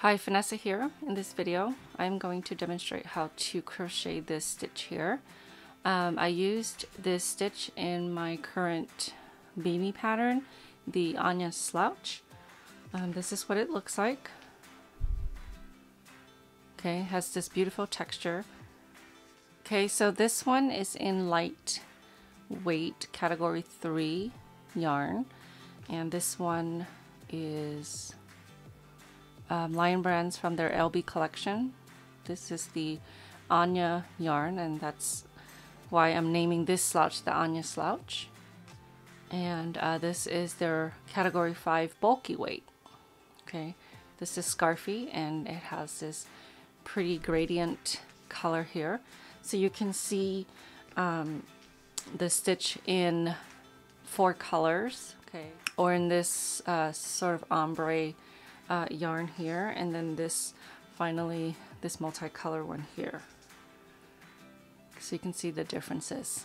Hi, Vanessa here. In this video, I'm going to demonstrate how to crochet this stitch here. I used this stitch in my current beanie pattern, the Anya Slouch. This is what it looks like. Okay, it has this beautiful texture. Okay, so this one is in light weight category 3 yarn, and this one is Lion Brands from their LB collection. This is the Anya yarn, and that's why I'm naming this slouch the Anya Slouch. And this is their category 5 bulky weight. Okay, this is scarfy, and it has this pretty gradient color here, so you can see the stitch in 4 colors. Okay, or in this sort of ombre yarn here, and then this finally this multicolor one here, so you can see the differences.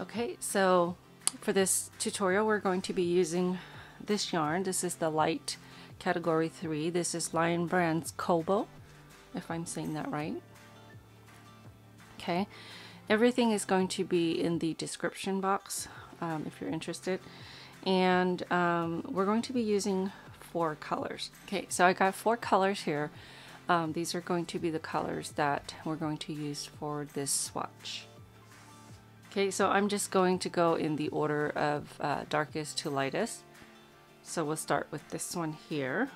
Okay, so for this tutorial we're going to be using this yarn. This is the light category 3. This is Lion Brands Kobo, if I'm saying that right. Okay, everything is going to be in the description box if you're interested. And we're going to be using 4 colors. Okay, so I got 4 colors here. These are going to be the colors that we're going to use for this swatch. Okay, so I'm just going to go in the order of darkest to lightest. So we'll start with this one here.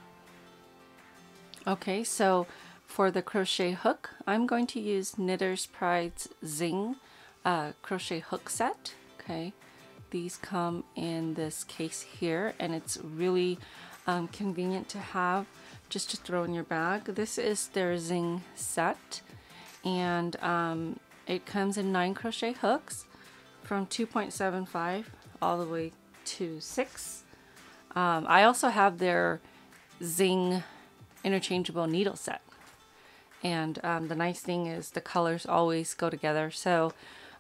Okay, so for the crochet hook, I'm going to use Knitter's Pride's Zing crochet hook set. Okay. These come in this case here, and it's really convenient to have just to throw in your bag. This is their Zing set, and it comes in 9 crochet hooks from 2.75 all the way to 6. I also have their Zing interchangeable needle set, and the nice thing is the colors always go together. So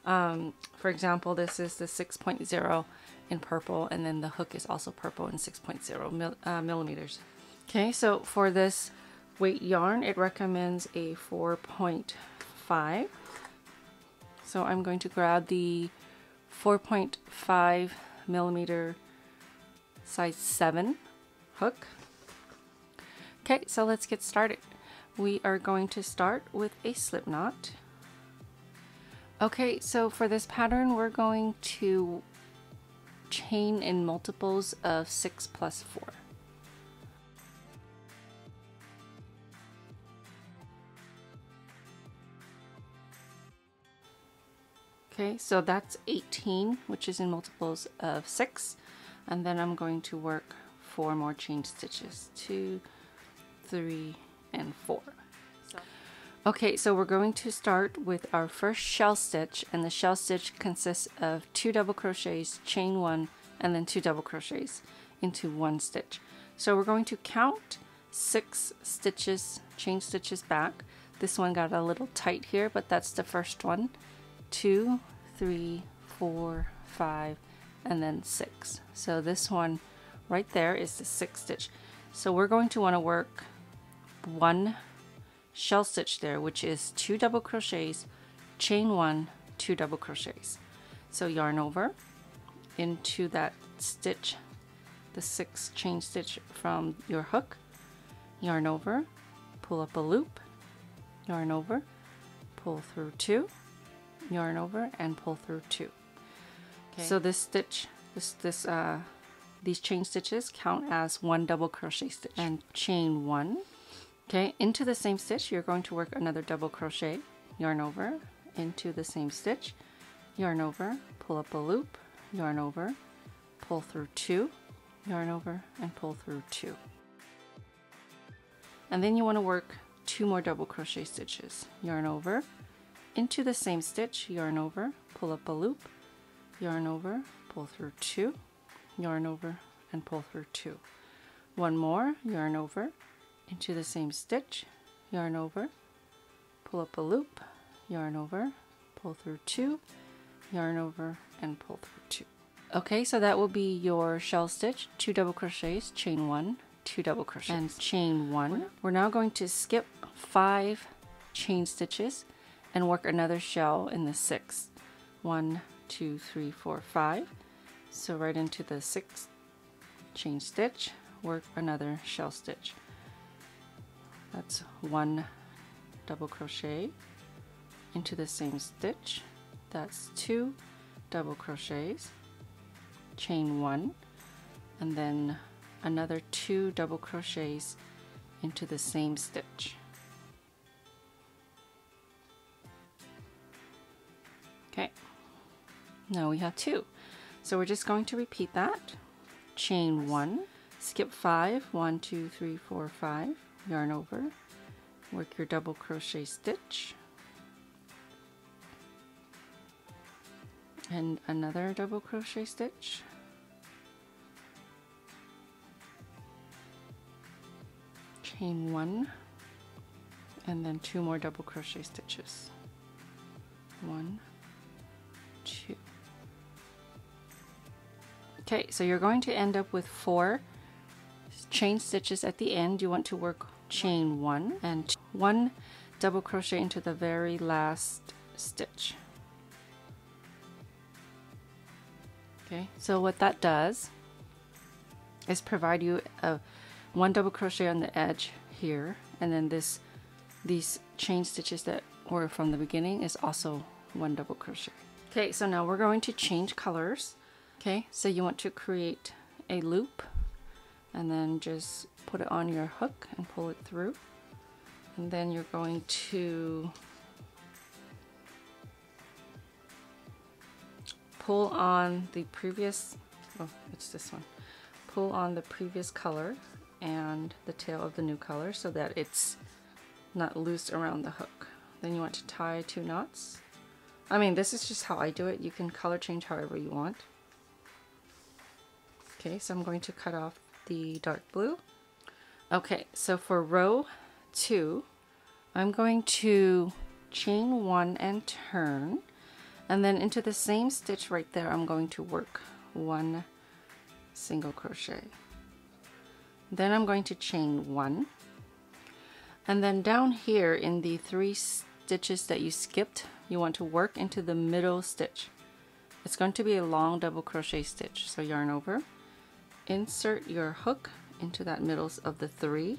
for example, this is the 6.0 in purple, and then the hook is also purple in 6.0 millimeters. Okay, so for this weight yarn, it recommends a 4.5. So I'm going to grab the 4.5 millimeter size 7 hook. Okay, so let's get started. We are going to start with a slip knot. Okay, so for this pattern, we're going to chain in multiples of 6 plus 4. Okay, so that's 18, which is in multiples of 6. And then I'm going to work 4 more chain stitches, 2, 3, and 4. Okay, so we're going to start with our first shell stitch, and the shell stitch consists of 2 double crochets, chain 1, and then 2 double crochets into 1 stitch. So we're going to count 6 stitches, chain stitches back. This one got a little tight here, but that's the first one. 2, 3, 4, 5, and then 6. So this one right there is the 6th stitch. So we're going to want to work 1 shell stitch there, which is 2 double crochets, chain 1, 2 double crochets. So yarn over into that stitch, the 6th chain stitch from your hook, yarn over, pull up a loop, yarn over, pull through 2, yarn over, and pull through 2. Okay. So this stitch, these chain stitches count as 1 double crochet stitch, and chain 1. Okay, into the same stitch, you're going to work another double crochet, yarn over, into the same stitch, yarn over, pull up a loop, yarn over, pull through 2, yarn over, and pull through 2. And then you want to work 2 more double crochet stitches, yarn over, into the same stitch, yarn over, pull up a loop, yarn over, pull through 2, yarn over, and pull through 2. 1 more, yarn over, into the same stitch, yarn over, pull up a loop, yarn over, pull through 2, yarn over, and pull through 2. Okay, so that will be your shell stitch, 2 double crochets, chain 1, 2 double crochet and chain 1. We're now going to skip 5 chain stitches and work another shell in the 6th. 1, 2, 3, 4, 5. So right into the 6th chain stitch, work another shell stitch. That's 1 double crochet into the same stitch. That's 2 double crochets, chain 1, and then another 2 double crochets into the same stitch. Okay, now we have 2. So we're just going to repeat that. Chain 1, skip 5, 1, 2, 3, 4, 5, yarn over, work your double crochet stitch, and another double crochet stitch, chain 1, and then 2 more double crochet stitches. 1, 2. Okay, so you're going to end up with 4 chain stitches at the end. You want to work chain 1 and 1 double crochet into the very last stitch. Okay, so what that does is provide you a 1 double crochet on the edge here, and then these chain stitches that were from the beginning is also 1 double crochet. Okay, so now we're going to change colors. Okay, so you want to create a loop and then just put it on your hook and pull it through, and then you're going to pull on the previous, oh, it's this one, pull on the previous color and the tail of the new color so that it's not loose around the hook. Then you want to tie 2 knots. I mean, this is just how I do it. You can color change however you want. Okay, so I'm going to cut off the dark blue. Okay, so for row 2, I'm going to chain 1 and turn, and then into the same stitch right there, I'm going to work 1 single crochet. Then I'm going to chain 1, and then down here in the 3 stitches that you skipped, you want to work into the middle stitch. It's going to be a long double crochet stitch, so yarn over, insert your hook into that middle of the 3,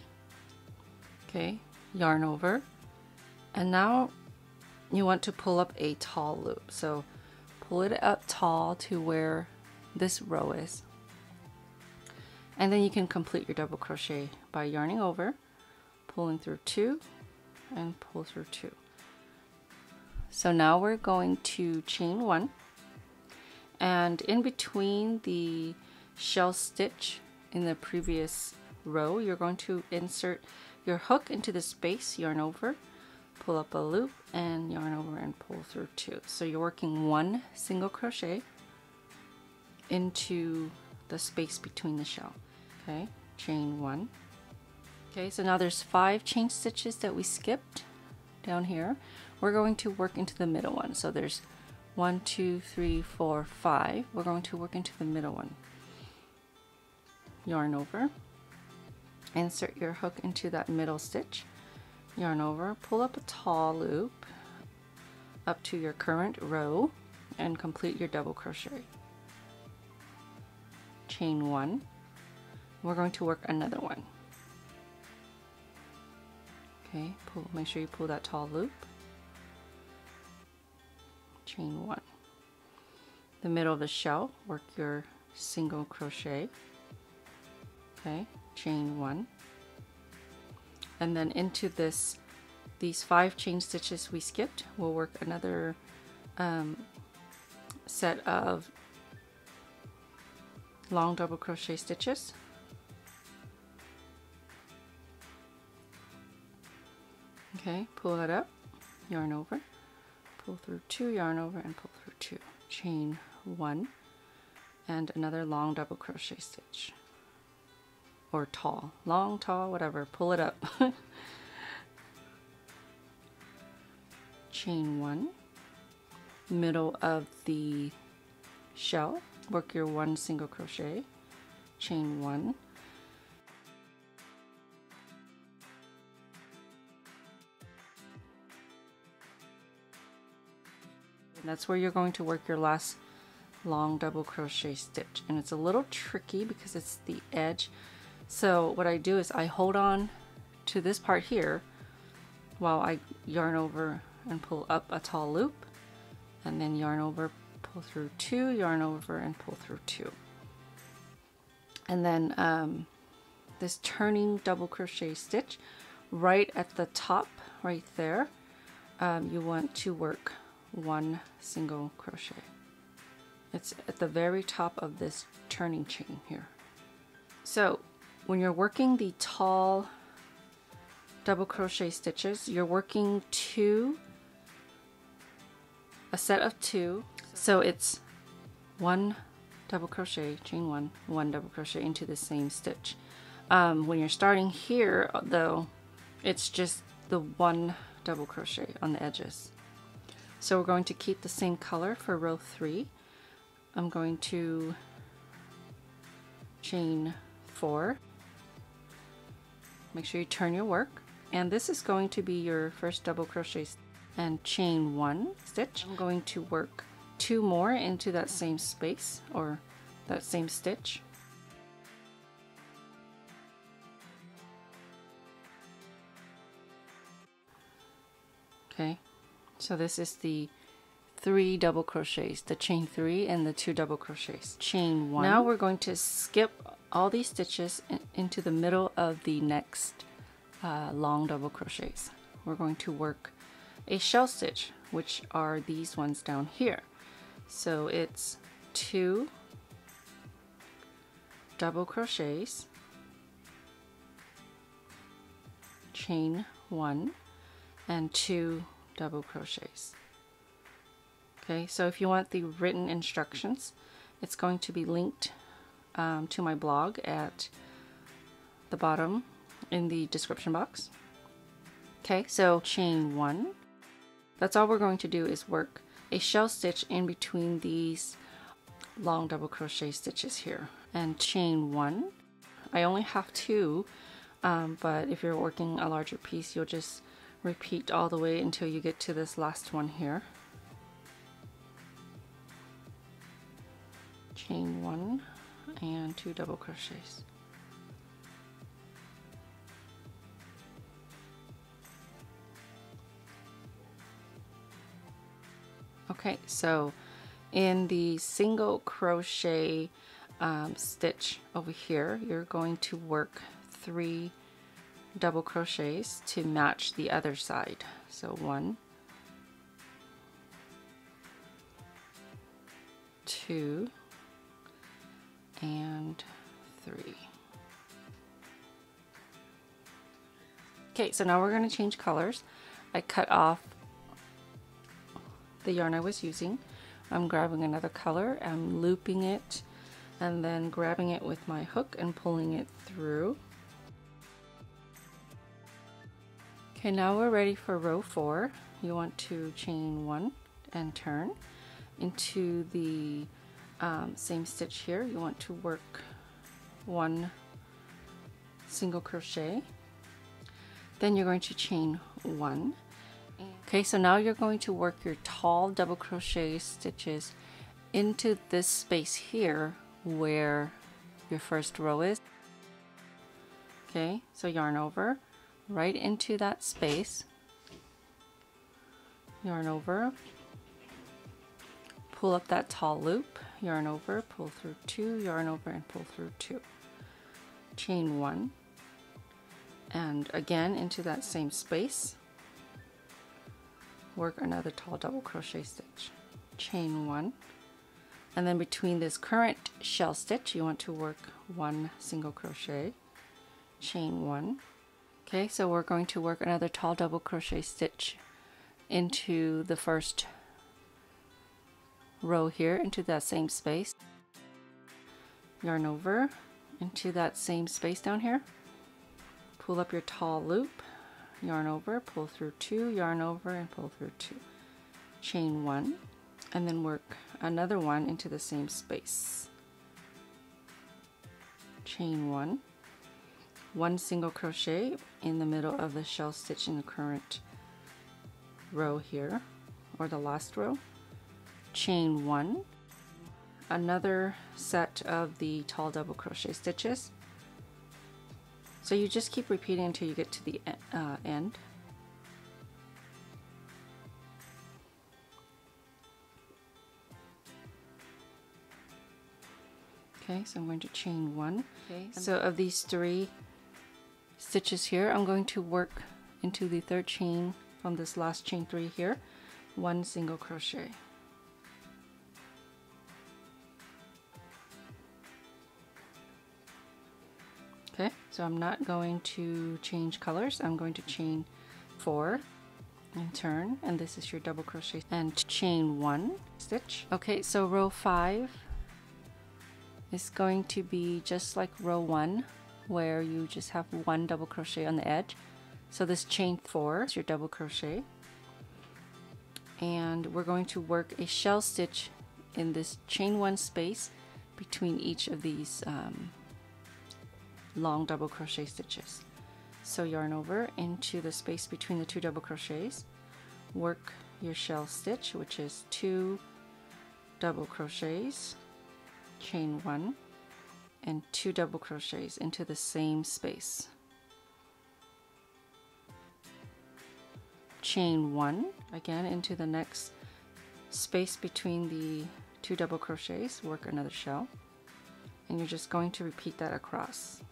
okay, yarn over, and now you want to pull up a tall loop. So pull it up tall to where this row is, and then you can complete your double crochet by yarning over, pulling through 2, and pull through 2. So now we're going to chain 1, and in between the shell stitch in the previous row, you're going to insert your hook into the space, yarn over, pull up a loop, and yarn over and pull through 2. So you're working 1 single crochet into the space between the shell. Okay, chain 1. Okay, so now there's 5 chain stitches that we skipped down here. We're going to work into the middle one. So there's 1, 2, 3, 4, 5. We're going to work into the middle one. Yarn over, insert your hook into that middle stitch, yarn over, pull up a tall loop up to your current row, and complete your double crochet. Chain 1. We're going to work another one. Okay, make sure you pull that tall loop. Chain 1. The middle of the shell, work your single crochet. Okay, chain 1, and then into these 5 chain stitches we skipped, we'll work another set of long double crochet stitches. Okay, pull that up, yarn over, pull through 2, yarn over, and pull through 2, chain 1, and another long double crochet stitch. Or tall, long, tall, whatever, pull it up. Chain 1, middle of the shell, work your 1 single crochet, chain 1, That's where you're going to work your last long double crochet stitch, and it's a little tricky because it's the edge. So what I do is I hold on to this part here while I yarn over and pull up a tall loop, and then yarn over, pull through 2, yarn over and pull through 2. And then this turning double crochet stitch right at the top right there, you want to work 1 single crochet. It's at the very top of this turning chain here. So when you're working the tall double crochet stitches, you're working a set of 2. So it's 1 double crochet, chain 1, 1 double crochet into the same stitch. When you're starting here though, it's just the 1 double crochet on the edges. So we're going to keep the same color for row 3. I'm going to chain 4. Make sure you turn your work, and this is going to be your first double crochet, and chain 1 stitch. I'm going to work 2 more into that same space or that same stitch. Okay, so this is the 3 double crochets, the chain 3 and the 2 double crochets. Chain 1. Now we're going to skip all these stitches into the middle of the next long double crochets. We're going to work a shell stitch, which are these ones down here. So it's 2 double crochets, chain 1, and 2 double crochets. Okay, so if you want the written instructions, it's going to be linked to my blog at the bottom in the description box. Okay, so chain 1. That's all we're going to do is work a shell stitch in between these long double crochet stitches here, and chain 1. I only have 2, but if you're working a larger piece, you'll just repeat all the way until you get to this last one here. Chain 1 and 2 double crochets. Okay, so in the single crochet stitch over here, you're going to work 3 double crochets to match the other side. So 1, 2, and 3. Okay, so now we're going to change colors. I cut off the yarn I was using. I'm grabbing another color, I'm looping it, and then grabbing it with my hook and pulling it through. Okay, now we're ready for row 4. You want to chain 1 and turn into the same stitch here. You want to work 1 single crochet, then you're going to chain 1. Okay, so now you're going to work your tall double crochet stitches into this space here where your first row is. Okay, so yarn over right into that space, yarn over, pull up that tall loop, yarn over, pull through 2, yarn over and pull through 2, chain 1, and again into that same space, work another tall double crochet stitch, chain 1, and then between this current shell stitch you want to work 1 single crochet, chain 1. Okay, so we're going to work another tall double crochet stitch into the first row here, into that same space, yarn over into that same space down here, pull up your tall loop, yarn over, pull through 2, yarn over and pull through 2, chain 1, and then work another one into the same space, chain 1, 1 single crochet in the middle of the shell stitch in the current row here, or the last row, chain 1, another set of the tall double crochet stitches. So you just keep repeating until you get to the end. Okay, so I'm going to chain 1. Okay, so of these 3 stitches here, I'm going to work into the 3rd chain from this last chain 3 here, 1 single crochet. Okay, so I'm not going to change colors. I'm going to chain 4 and turn, and this is your double crochet, and chain 1 stitch. Okay, so row 5 is going to be just like row 1, where you just have 1 double crochet on the edge. So this chain 4 is your double crochet, and we're going to work a shell stitch in this chain 1 space between each of these long double crochet stitches. So yarn over into the space between the 2 double crochets, work your shell stitch, which is 2 double crochets, chain 1, and 2 double crochets into the same space. Chain 1 again into the next space between the 2 double crochets, work another shell, and you're just going to repeat that across.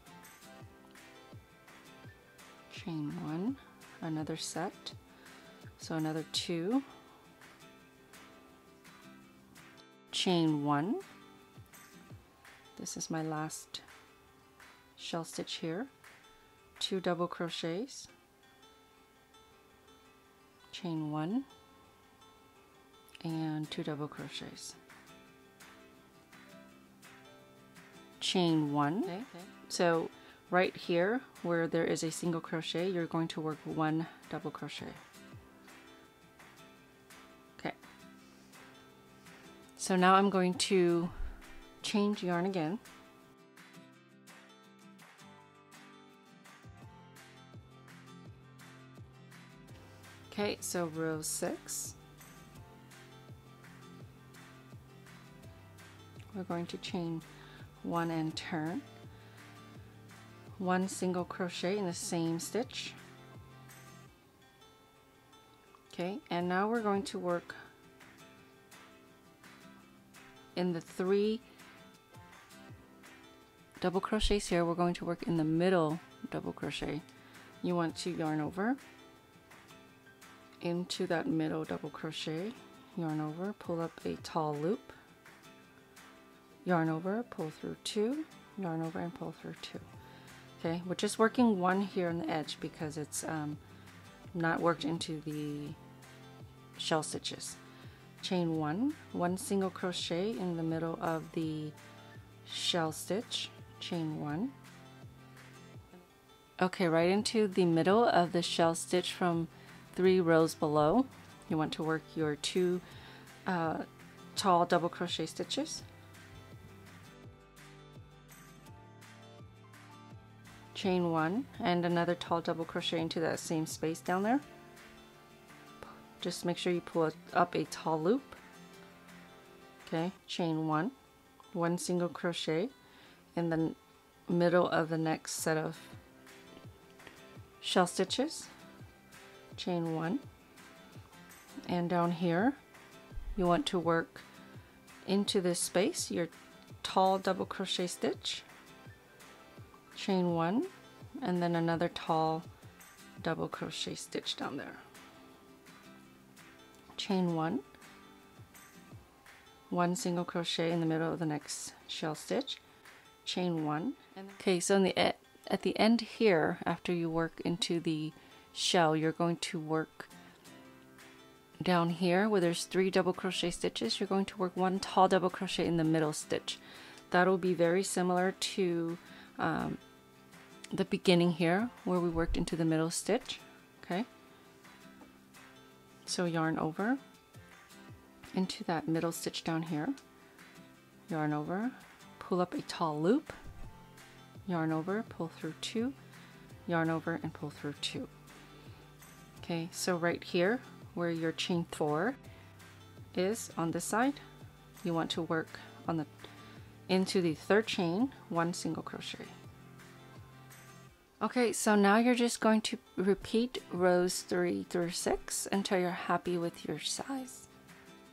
Chain 1, another set, so another 2, chain 1. This is my last shell stitch here, 2 double crochets, chain 1, and 2 double crochets, chain 1. Okay. So right here where there is a single crochet, you're going to work 1 double crochet. Okay, so now I'm going to change yarn again. Okay, so row 6, we're going to chain 1 and turn, 1 single crochet in the same stitch. Okay, and now we're going to work in the 3 double crochets here. We're going to work in the middle double crochet. You want to yarn over into that middle double crochet, yarn over, pull up a tall loop, yarn over, pull through 2, yarn over, and pull through 2. Okay, we're just working 1 here on the edge because it's not worked into the shell stitches. Chain 1, 1 single crochet in the middle of the shell stitch, chain 1. Okay, right into the middle of the shell stitch from 3 rows below, you want to work your 2 tall double crochet stitches. Chain 1 and another tall double crochet into that same space down there. Just make sure you pull up a tall loop. Okay, chain 1, 1 single crochet in the middle of the next set of shell stitches, chain 1, and down here you want to work into this space your tall double crochet stitch, chain 1, and then another tall double crochet stitch down there, chain 1, 1 single crochet in the middle of the next shell stitch, chain 1. Okay, so at the end here, after you work into the shell, you're going to work down here where there's 3 double crochet stitches. You're going to work 1 tall double crochet in the middle stitch. That'll be very similar to the beginning here where we worked into the middle stitch. Okay, so yarn over into that middle stitch down here, yarn over, pull up a tall loop, yarn over, pull through 2, yarn over, and pull through 2. Okay, so right here where your chain 4 is on this side, you want to work on the into the third chain, 1 single crochet. Okay, so now you're just going to repeat rows 3 through 6 until you're happy with your size.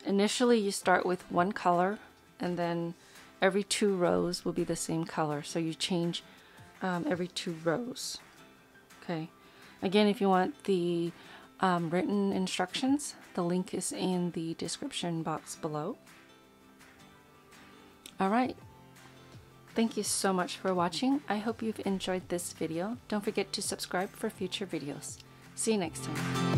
Initially you start with one color, and then every 2 rows will be the same color, so you change every 2 rows. Okay, again, if you want the written instructions, the link is in the description box below. Alright, thank you so much for watching. I hope you've enjoyed this video. Don't forget to subscribe for future videos. See you next time.